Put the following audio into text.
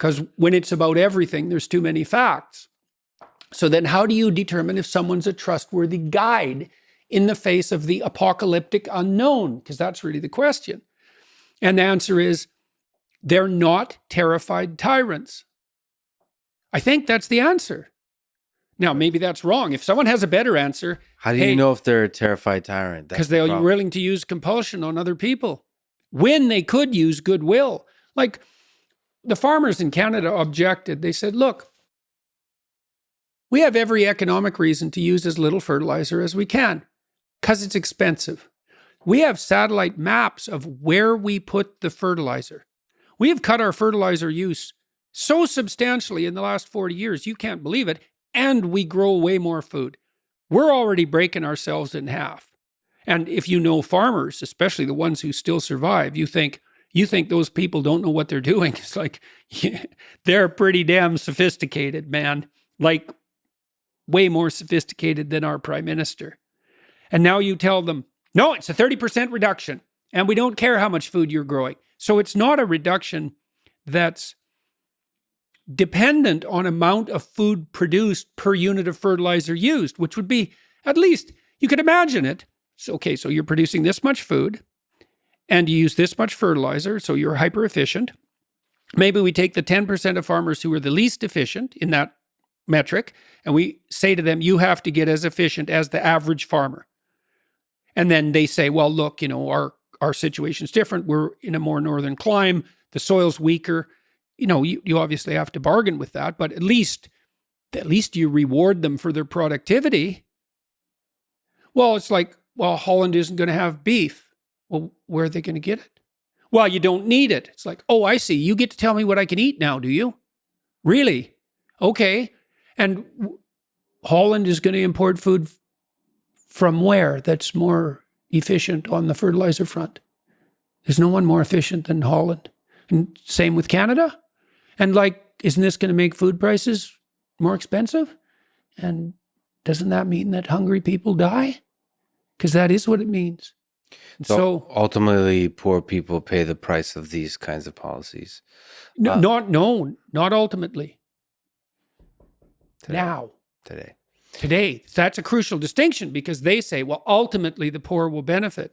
Because when it's about everything, there's too many facts. So then how do you determine if someone's a trustworthy guide in the face of the apocalyptic unknown? Because that's really the question. And the answer is, they're not terrified tyrants. I think that's the answer. Now, maybe that's wrong. If someone has a better answer... How do you know if they're a terrified tyrant? Because they're willing to use compulsion on other people when they could use goodwill. Like the farmers in Canada objected. They said, look, we have every economic reason to use as little fertilizer as we can because it's expensive. We have satellite maps of where we put the fertilizer. We have cut our fertilizer use so substantially in the last 40 years, you can't believe it, and we grow way more food. We're already breaking ourselves in half. And if you know farmers, especially the ones who still survive, you think those people don't know what they're doing. It's like, yeah, they're pretty damn sophisticated, man. Like way more sophisticated than our prime minister. And now you tell them, no, it's a 30% reduction, and we don't care how much food you're growing. So it's not a reduction that's dependent on amount of food produced per unit of fertilizer used, which would be, at least, you could imagine it. So, okay, so you're producing this much food, and you use this much fertilizer, so you're hyper efficient. Maybe we take the 10% of farmers who are the least efficient in that metric, and we say to them, you have to get as efficient as the average farmer. And then they say, well, look, our situation's different. We're in a more northern climate. The soil's weaker. You obviously have to bargain with that, but at least you reward them for their productivity. Well, it's like, well, Holland isn't going to have beef. Well, where are they going to get it? Well, you don't need it. It's like, oh, I see. You get to tell me what I can eat now, do you? Really? Okay. And Holland is going to import food from where that's more efficient on the fertilizer front? There's no one more efficient than Holland. And same with Canada. And isn't this going to make food prices more expensive? And doesn't that mean that hungry people die? Because that is what it means. So ultimately, poor people pay the price of these kinds of policies. Not ultimately. Today. That's a crucial distinction because they say, well, ultimately the poor will benefit.